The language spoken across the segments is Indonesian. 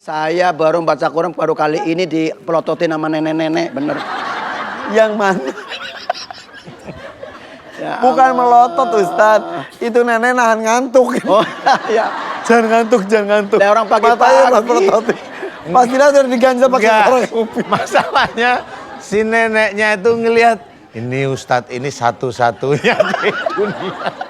Saya baru baca Quran baru kali ini dipelototin sama nenek-nenek, bener. Yang mana? Ya Bukan Allah. melotot Ustadz, itu nenek nahan ngantuk. Oh ya. Jangan ngantuk, jangan ngantuk. Lah, orang pagi-pagi. Matanya pas melototin. Pasti dia udah diganjel pakai Enggak, korek kopi. masalahnya si neneknya itu ngelihat ini Ustadz ini satu-satunya di dunia.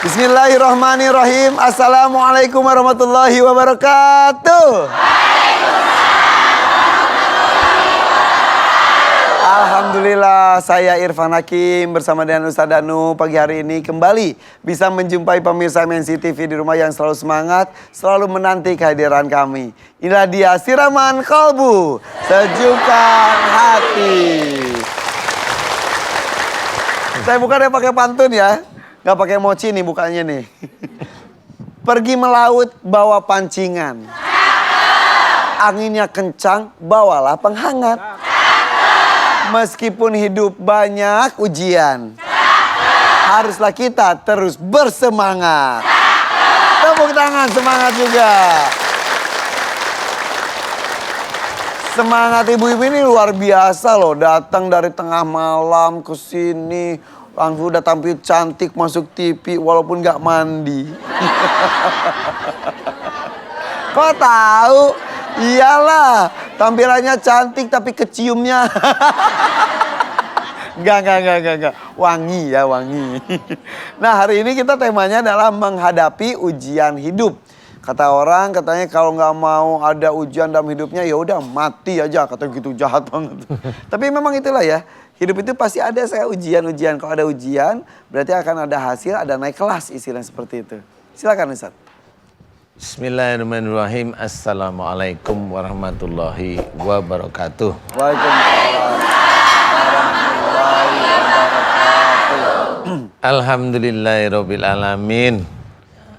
Bismillahirrahmanirrahim. Assalamualaikum warahmatullahi wabarakatuh. Alhamdulillah, saya Irfan Hakim bersama dengan Ustadz Danu pagi hari ini kembali bisa menjumpai pemirsa MNC TV di rumah yang selalu semangat, selalu menanti kehadiran kami. Inilah dia Siraman Kolbu, Sejukan Hati. Saya bukannya pakai pantun ya, nggak pakai mochi nih bukanya nih. Pergi melaut bawa pancingan, anginnya kencang bawalah penghangat. Meskipun hidup banyak ujian, haruslah kita terus bersemangat. Tepuk tangan, semangat juga. Semangat ibu-ibu ini luar biasa loh. Datang dari tengah malam ke sini, langsung udah tampil cantik masuk TV walaupun nggak mandi. Kok tahu? Iyalah, tampilannya cantik tapi keciumnya. Enggak. Wangi ya, wangi. Nah, hari ini kita temanya adalah menghadapi ujian hidup. Kata orang katanya kalau nggak mau ada ujian dalam hidupnya ya udah mati aja, kata gitu, jahat banget. Tapi memang itulah ya. Hidup itu pasti ada saya ujian-ujian. Kalau ada ujian berarti akan ada hasil, ada naik kelas istilah seperti itu. Silakan Ustaz. Bismillahirrahmanirrahim. Assalamualaikum warahmatullahi wabarakatuh. Waalaikumsalam warahmatullahi wabarakatuh. Alhamdulillahirabbil alamin.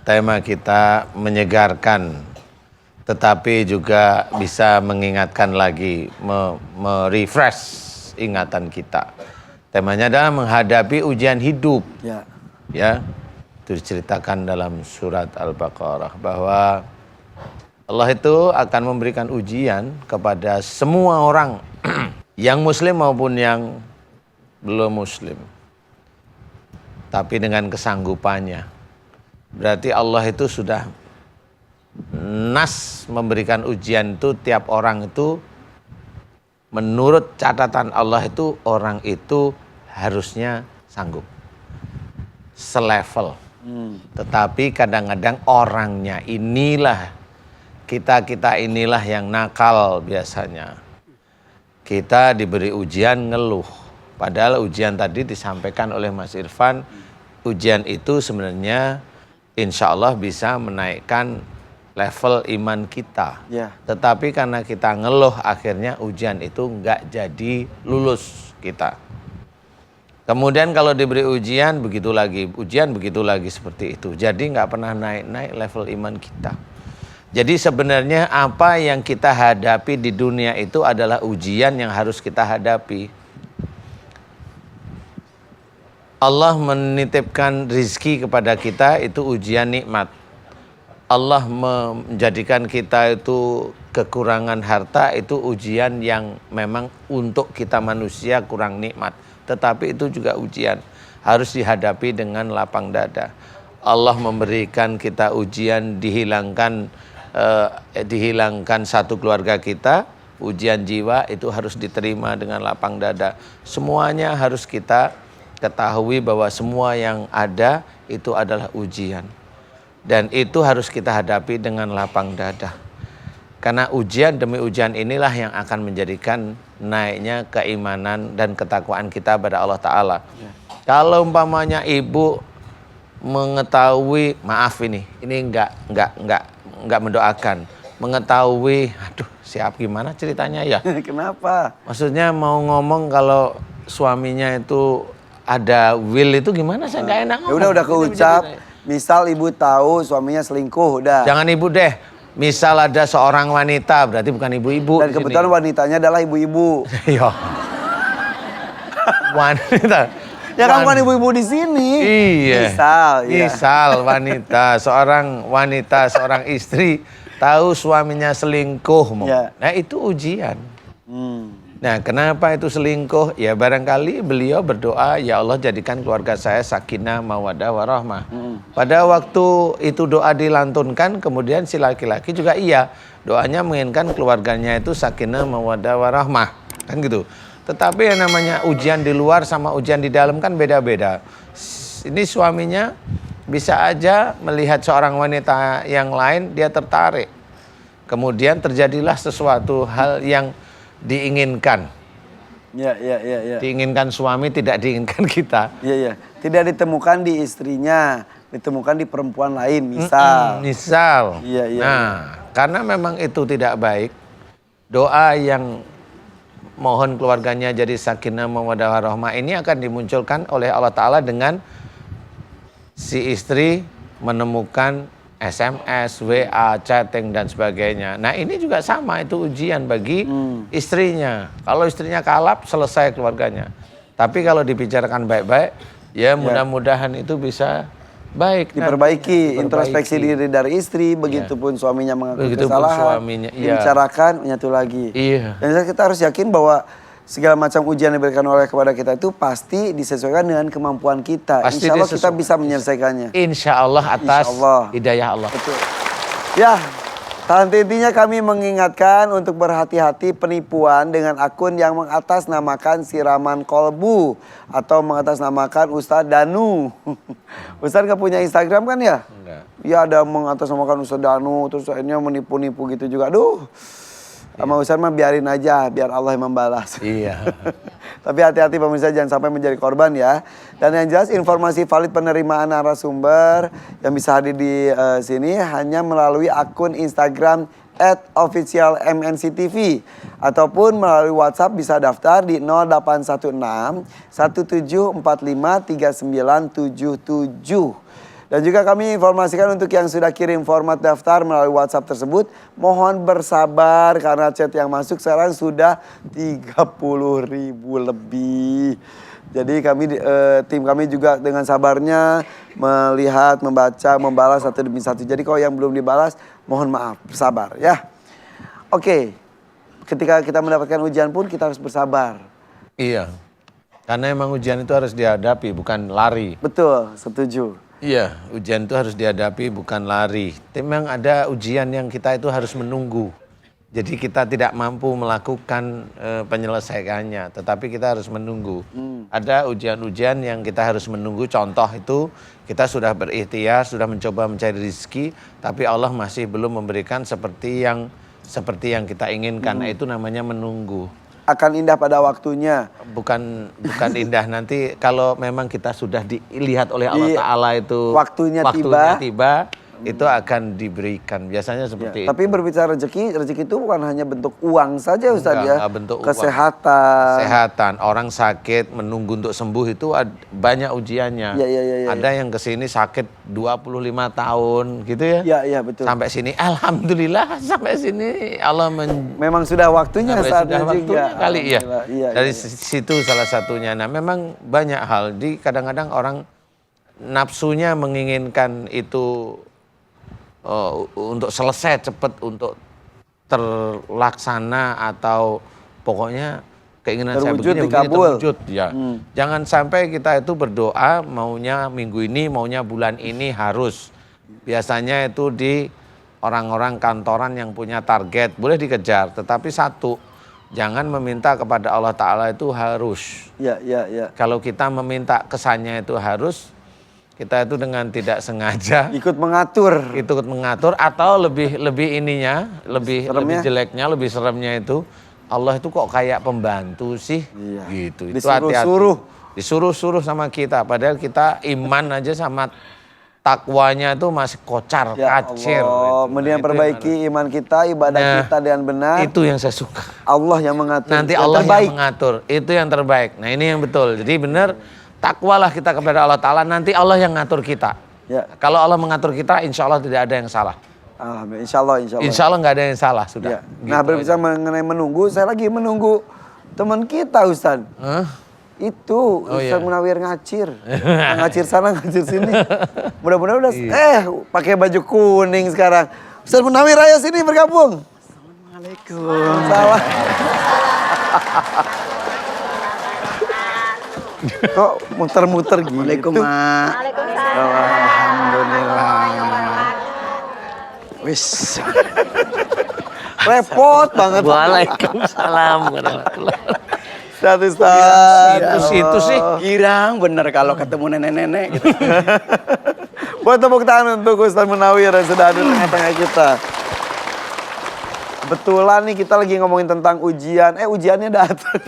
Tema kita menyegarkan, tetapi juga bisa mengingatkan lagi, merefresh ingatan kita. Temanya adalah menghadapi ujian hidup. Ya. Itu diceritakan dalam surat Al-Baqarah bahwa Allah itu akan memberikan ujian kepada semua orang yang muslim maupun yang belum muslim. Tapi dengan kesanggupannya. Berarti Allah itu sudah nas memberikan ujian itu tiap orang itu menurut catatan Allah itu orang itu harusnya sanggup. Selevel. Tetapi kadang-kadang orangnya inilah, kita inilah yang nakal biasanya. Kita diberi ujian ngeluh. Padahal ujian tadi disampaikan oleh Mas Irfan, ujian itu sebenarnya insya Allah bisa menaikkan level iman kita. Tetapi karena kita ngeluh akhirnya ujian itu nggak jadi lulus kita. Kemudian kalau diberi ujian begitu lagi seperti itu. Jadi nggak pernah naik level iman kita. Jadi sebenarnya apa yang kita hadapi di dunia itu adalah ujian yang harus kita hadapi. Allah menitipkan rizki kepada kita itu ujian nikmat. Allah menjadikan kita itu kekurangan harta itu ujian yang memang untuk kita manusia kurang nikmat. Tetapi itu juga ujian, harus dihadapi dengan lapang dada. Allah memberikan kita ujian dihilangkan satu keluarga kita, ujian jiwa itu harus diterima dengan lapang dada. Semuanya harus kita ketahui bahwa semua yang ada itu adalah ujian. Dan itu harus kita hadapi dengan lapang dada. Karena ujian demi ujian inilah yang akan menjadikan naiknya keimanan dan ketakwaan kita pada Allah Ta'ala. Kalau umpamanya ibu mengetahui, maaf ini enggak mendoakan, mengetahui, aduh siap gimana ceritanya ya? Kenapa? Maksudnya mau ngomong kalau suaminya itu ada will itu gimana, saya nggak enak ngomong. Ya udah keucap. Misal ibu tahu suaminya selingkuh, udah. Jangan ibu deh. Misal ada seorang wanita, berarti bukan ibu-ibu. Dan kebetulan wanitanya adalah ibu-ibu. Iya. wanita. Ya kan bukan ibu-ibu di sini. Iya. Misal, ya. Misal seorang wanita, seorang istri tahu suaminya selingkuh. Ya. Nah itu ujian. Hmm. Nah kenapa itu selingkuh? Ya barangkali beliau berdoa, ya Allah jadikan keluarga saya sakinah, mawadah, warahmah. Pada waktu itu doa dilantunkan, kemudian si laki-laki juga iya. Doanya menginginkan keluarganya itu sakinah, mawadah, warahmah. Kan gitu. Tetapi yang namanya ujian di luar sama ujian di dalam kan beda-beda. Ini suaminya bisa aja melihat seorang wanita yang lain, dia tertarik. Kemudian terjadilah sesuatu hal yang diinginkan. Ya. Diinginkan suami, tidak diinginkan kita. Ya. Tidak ditemukan di istrinya, ditemukan di perempuan lain, misal. Misal. Iya. Nah, karena memang itu tidak baik, doa yang mohon keluarganya jadi sakinah mawaddah warahmah ini akan dimunculkan oleh Allah Ta'ala dengan si istri menemukan SMS, WA, chatting dan sebagainya. Nah ini juga sama, itu ujian bagi istrinya. Kalau istrinya kalap, selesai keluarganya. Tapi kalau dibicarakan baik-baik, ya mudah-mudahan itu bisa baik. Diperbaiki, introspeksi diri dari istri, begitupun suaminya mengaku Begitupun kesalahan, suaminya, dibicarakan, menyatu lagi. Iya. Dan kita harus yakin bahwa segala macam ujian yang diberikan oleh kepada kita itu pasti disesuaikan dengan kemampuan kita. Pasti Insya Allah kita bisa menyelesaikannya. Insya Allah atas Insya Allah. hidayah Allah. Betul. Ya, intinya kami mengingatkan untuk berhati-hati penipuan dengan akun yang mengatasnamakan siraman kolbu atau mengatasnamakan Ustadz Danu. Ustadz gak punya Instagram kan ya? Enggak. Ya ada mengatasnamakan Ustadz Danu, terus akhirnya menipu-nipu gitu juga. Aduh, sama Ustadz mah biarin aja, biar Allah yang membalas. Iya. Tapi hati-hati pemirsa, jangan sampai menjadi korban ya. Dan yang jelas informasi valid penerimaan narasumber yang bisa hadir di sini hanya melalui akun Instagram @officialmnctv ataupun melalui WhatsApp bisa daftar di 0816 1745 3977. Dan juga kami informasikan untuk yang sudah kirim format daftar melalui WhatsApp tersebut, mohon bersabar karena chat yang masuk sekarang sudah 30.000 lebih. Jadi tim kami juga dengan sabarnya melihat, membaca, membalas satu demi satu. Jadi kalau yang belum dibalas, mohon maaf, bersabar ya. Oke, ketika kita mendapatkan ujian pun kita harus bersabar. Iya. Karena emang ujian itu harus dihadapi, bukan lari. Betul, setuju. Iya, ujian itu harus dihadapi, bukan lari. Memang ada ujian yang kita itu harus menunggu. Jadi kita tidak mampu melakukan penyelesaiannya, tetapi kita harus menunggu. Ada ujian-ujian yang kita harus menunggu, contoh itu kita sudah berikhtiar, sudah mencoba mencari rezeki, tapi Allah masih belum memberikan seperti yang kita inginkan. Nah, itu namanya menunggu. Akan indah pada waktunya. Bukan indah nanti kalau memang kita sudah dilihat oleh Allah Ta'ala itu waktunya tiba, itu akan diberikan. Biasanya seperti itu. Tapi berbicara rezeki itu bukan hanya bentuk uang saja Ustaz ya. Bentuk kesehatan. Kesehatan, orang sakit menunggu untuk sembuh itu banyak ujiannya. Iya. Ada yang kesini sakit 25 tahun gitu ya. Iya betul. Sampai sini alhamdulillah, sampai sini Allah memang sudah waktunya saatnya juga. Kali ya. Iya, Dari situ salah satunya. Nah, memang banyak hal kadang-kadang orang nafsunya menginginkan itu untuk selesai cepat, untuk terlaksana atau pokoknya keinginan saya begini terwujud ya. Jangan sampai kita itu berdoa maunya minggu ini, maunya bulan ini harus. Biasanya itu di orang-orang kantoran yang punya target boleh dikejar, tetapi satu, jangan meminta kepada Allah Ta'ala itu harus. Iya. Kalau kita meminta kesannya itu harus, kita itu dengan tidak sengaja ikut mengatur atau lebih jeleknya, lebih seremnya itu Allah itu kok kayak pembantu sih. Iya. Gitu. Itu hati-hati. Disuruh sama kita, padahal kita iman aja sama takwanya itu masih kocar, kacir. Allah, mendingan perbaiki iman kita, ibadah kita dengan benar. Itu yang saya suka. Allah yang mengatur. Nanti Allah yang mengatur. Itu yang terbaik. Nah, ini yang betul. Jadi benar, takwalah kita kepada Allah Ta'ala, nanti Allah yang ngatur kita. Ya. Kalau Allah mengatur kita, insya Allah tidak ada yang salah. Insya Allah. Insya Allah nggak ada yang salah, sudah. Ya. Nah, berbicara mengenai menunggu, saya lagi menunggu teman kita Ustaz. Itu Oh, Ustaz iya. Munawir ngacir. Ngacir sana, ngacir sini. Mudah-mudahan udah pakai baju kuning sekarang. Ustaz Munawir ayo sini bergabung. Assalamualaikum. Salah. Kok muter-muter gitu? Waalaikumsalam, Mak. Alhamdulillah. Wis. Repot banget. Waalaikumsalam warahmatullahi Ustaz. Itu sih. Girang bener kalau ketemu nenek-nenek gitu. Buat tepuk tangan untuk Ustaz Munawir yang sudah ada di tengah-tengah kita. Kebetulan nih kita lagi ngomongin tentang ujian. Ujiannya datang.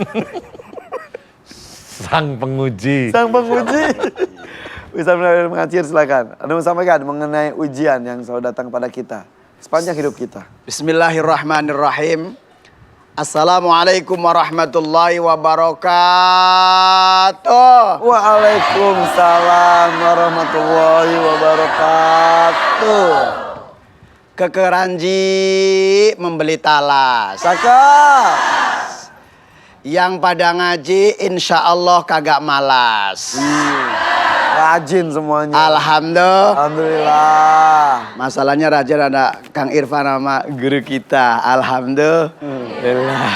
Sang penguji. Sang penguji. Ustaz Munawir Mengacir silakan. Anda mau sampaikan mengenai ujian yang selalu datang pada kita sepanjang hidup kita. Bismillahirrahmanirrahim. Assalamualaikum warahmatullahi wabarakatuh. Waalaikumsalam warahmatullahi wabarakatuh. Kekeranji membeli talas. Cakep. Yang pada ngaji insya Allah kagak malas. Rajin semuanya. Alhamdulillah. Alhamdulillah. Masalahnya rajin ada Kang Irfan sama guru kita. Alhamdulillah.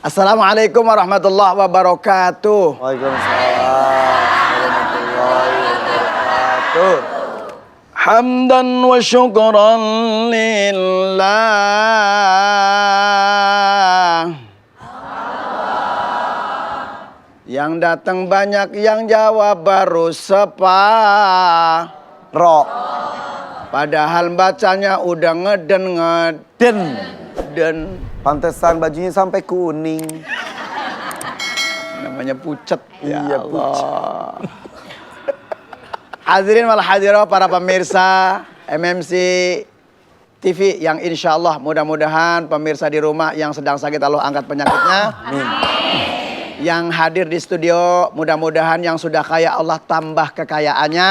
Assalamualaikum warahmatullahi wabarakatuh. Waalaikumsalam warahmatullahi wabarakatuh. Hamdan wa syukran lillah. Yang datang banyak, yang jawab baru Ro. padahal bacanya udah ngeden. Pantesan bajunya sampai kuning. Namanya pucet. Iya, Allah. Hadirin wal hadirah para pemirsa MMC TV yang insya Allah mudah-mudahan pemirsa di rumah yang sedang sakit Allah angkat penyakitnya. Amin. Yang hadir di studio mudah-mudahan yang sudah kaya Allah tambah kekayaannya.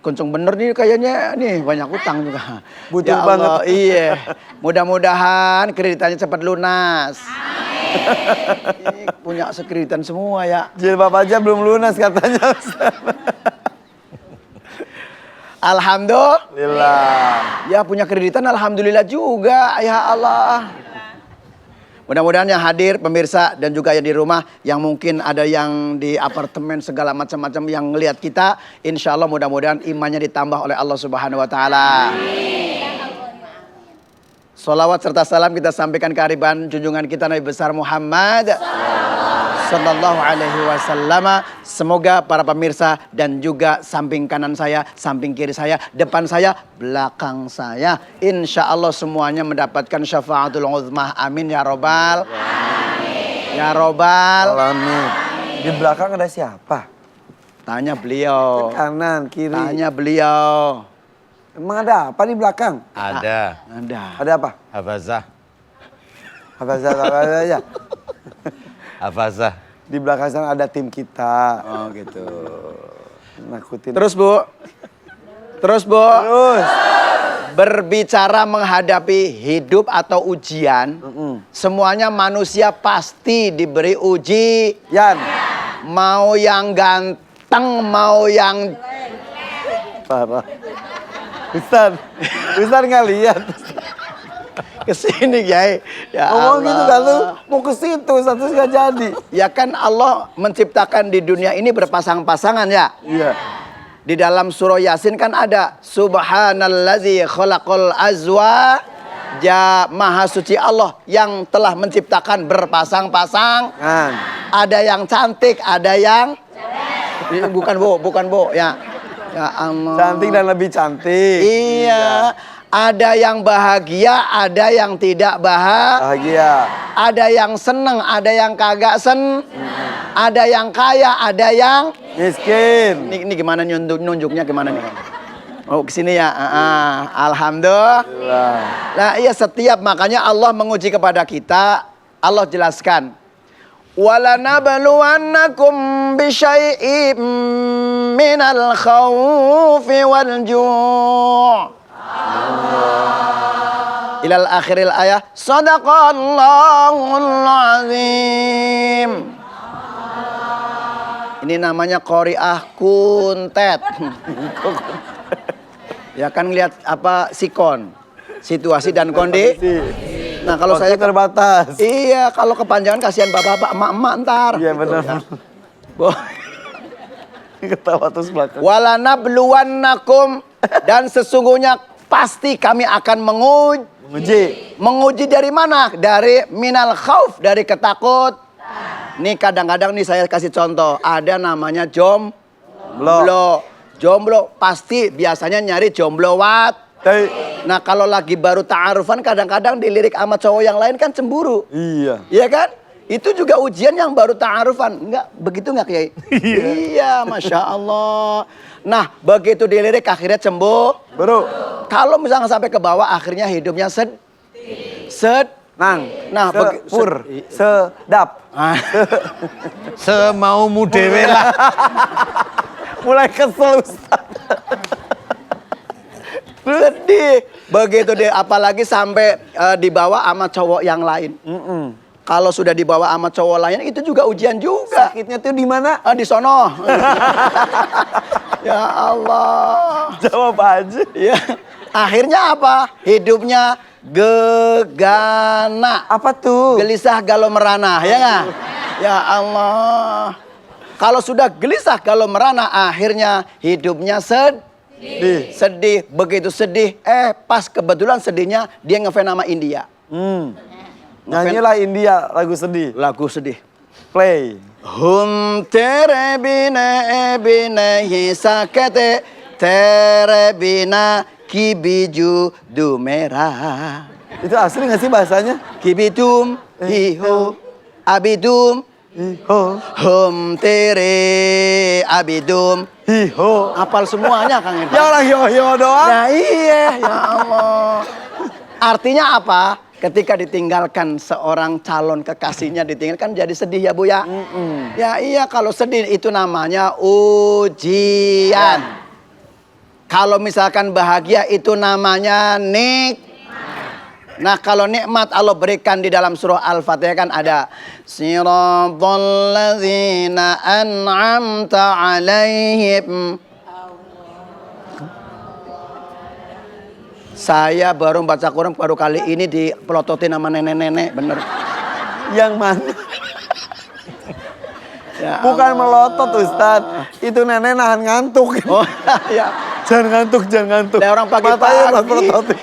Kenceng bener nih kayaknya nih banyak utang juga. Butuh Ya Allah, banget. Iya. Mudah-mudahan kreditannya cepat lunas. Ini punya sekreditan semua ya. Jilbab aja belum lunas katanya. Alhamdulillah. Ya punya kreditan alhamdulillah juga ya Allah. Mudah-mudahan yang hadir pemirsa dan juga yang di rumah yang mungkin ada yang di apartemen segala macam-macam yang ngelihat kita, insya Allah mudah-mudahan imannya ditambah oleh Allah Subhanahu Wa Taala. Salawat serta salam kita sampaikan ke hariban junjungan kita Nabi besar Muhammad Sallallahu Alaihi Wasallam. Semoga para pemirsa dan juga samping kanan saya, samping kiri saya, depan saya, belakang saya, insya Allah semuanya mendapatkan syafaatul uzmah. Amin ya robbal. Ya robbal. Amin. Di belakang ada siapa? Tanya beliau. Kanan, kiri. Tanya beliau. Emang ada apa di belakang? Ada. Ada. Ada apa? Hafazah. Apa aja? Hafazah. Di belakang sana ada tim kita. Oh gitu. Nakutin. Terus Bu. Terus. Berbicara menghadapi hidup atau ujian, semuanya manusia pasti diberi uji. Yan. Mau yang ganteng, mau yang Parah. Ustaz nggak lihat. kesini Kiai. Ya Ngomong gitu kan lu Allah. mau ke situ, satu nggak jadi. Ya kan Allah menciptakan di dunia ini berpasang-pasangan ya. Iya. Di dalam surah Yasin kan ada Subhanallazi khalaqal azwa. Maha suci Allah yang telah menciptakan berpasang-pasang. Kan. Ada yang cantik, ada yang bukan Bu, ya. Ya Allah. Cantik dan lebih cantik. Iya. Ada yang bahagia, ada yang tidak Bahagia. Ada yang seneng, ada yang kagak Ada yang kaya, ada yang Miskin. Ini gimana nunjuknya gimana nih? Oh kesini ya. Alhamdulillah. Nah iya setiap makanya Allah menguji kepada kita. Allah jelaskan. وَلَنَبْلُوَنَّكُمْ بِشَيْءٍ مِّنَ الْخَوْفِ وَالْجُوعِ Ilal akhiril ayah. Sadaqallahul azim. Ini namanya qori'ah kuntet. Ya kan lihat apa sikon, situasi dan kondisi. Nah kalau Waktu saya terbatas. iya kalau kepanjangan kasihan bapak-bapak, emak-emak ntar. Iya benar. Ketawa terus belakang. Walanabluwannakum dan sesungguhnya pasti kami akan menguji dari mana? Dari minal khauf, dari ketakut. Nih kadang-kadang nih saya kasih contoh, ada namanya jomblo. Jomblo pasti biasanya nyari jomblowat. Nah kalau lagi baru ta'arufan kadang-kadang dilirik sama cowok yang lain kan cemburu. Iya. Iya kan? Itu juga ujian yang baru ta'arufan. Enggak, begitu enggak Kiai? Iya, Masya Allah. Nah, begitu dilirik akhirnya Baru. kalau misalnya sampai ke bawah akhirnya hidupnya Nah, sedap. Semaumu dewe lah. Mulai kesel Ustaz. sedih. Begitu deh, apalagi sampai dibawa sama cowok yang lain. Kalau sudah dibawa sama cowok lain itu juga ujian juga. Sakitnya tuh di mana? Di sono. Ya Allah. Jawab aja. Ya. Akhirnya apa? Hidupnya gegana. Apa tuh? Gelisah galau merana, ya nggak? Ya Allah. Kalau sudah gelisah galau merana, akhirnya hidupnya sedih. Begitu sedih, pas kebetulan sedihnya dia ngefans sama India. Nyanyilah India lagu sedih. Lagu sedih. Play. Hum tere bina hi sakete tere bina kibiju du merah. Itu asli gak sih bahasanya? Kibitum hiho abidum Hiho. hum tere abidum. Hiho. Hafal semuanya Kang Irfan. Ya orang hiho-hiho doang. Ya iya, ya Allah. Artinya apa? Ketika ditinggalkan seorang calon kekasihnya ditinggalkan jadi sedih ya Bu ya. Ya iya kalau sedih itu namanya ujian. Kalau misalkan bahagia itu namanya Nah kalau nikmat Allah berikan di dalam surah Al-Fatihah kan ada Siratal ladzina an'amta alaihim. Saya baru baca Quran baru kali ini dipelototin sama nenek-nenek, bener. Yang mana? Ya Bukan Allah. melotot Ustaz. Itu nenek nahan ngantuk. Oh ya. Jangan ngantuk. Lah, orang pagi-pagi. Matanya pas melototin.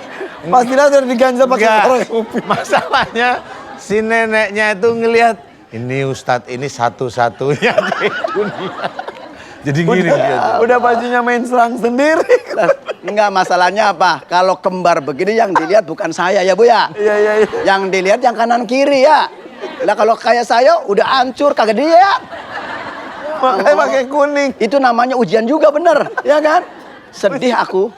Pasti udah diganjel pakai Enggak. korek kuping. Masalahnya si neneknya itu ngelihat ini Ustadz ini satu-satunya di dunia. Jadi gini dia tuh. Udah bajunya main serang sendiri. Enggak, masalahnya apa? Kalau kembar begini yang dilihat bukan saya ya Bu ya. Iya. Yang dilihat yang kanan kiri ya. Lah kalau kayak saya udah hancur kagak dilihat. Makanya pakai kuning. Itu namanya ujian juga bener, ya kan? Sedih aku.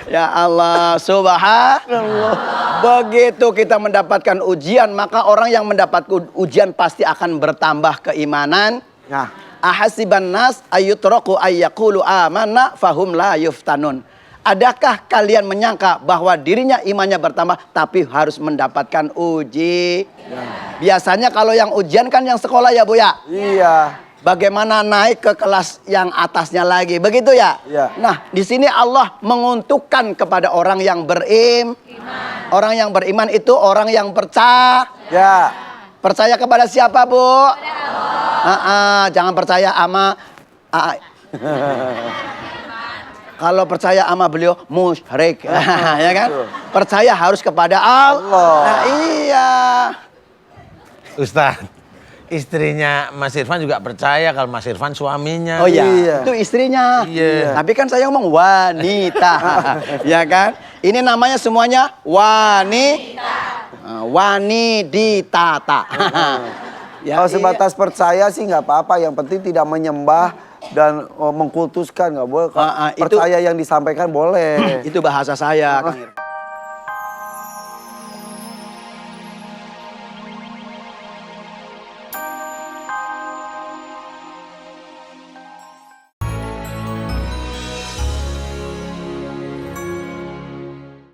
Ya Allah, subhanallah. Begitu kita mendapatkan ujian, maka orang yang mendapatkan ujian pasti akan bertambah keimanan. Nah, Ahasiban nas ayyutraku ayyaqulu amanna fahum la yuftanun. Adakah kalian menyangka bahwa dirinya imannya bertambah tapi harus mendapatkan uji? Biasanya kalau yang ujian kan yang sekolah ya Bu ya. iya. Bagaimana naik ke kelas yang atasnya lagi, begitu ya? Iya. Nah, di sini Allah menguntukkan kepada orang yang Orang yang beriman itu orang yang percaya. Ya. Percaya kepada siapa, Bu? Jangan percaya sama kalau percaya sama beliau musyrik. Ya kan? Percaya harus kepada Allah. Nah, iya. Ustadz, istrinya Mas Irfan juga percaya kalau Mas Irfan suaminya. Oh iya, Iya. itu istrinya. Iya. Tapi kan saya ngomong wanita. Ya kan? Ini namanya semuanya waniditata. Ya, Kalau sebatas percaya sih nggak apa-apa. Yang penting tidak menyembah dan mengkultuskan nggak boleh. Itu- Percaya yang disampaikan boleh. Itu bahasa saya, Kang Irfan.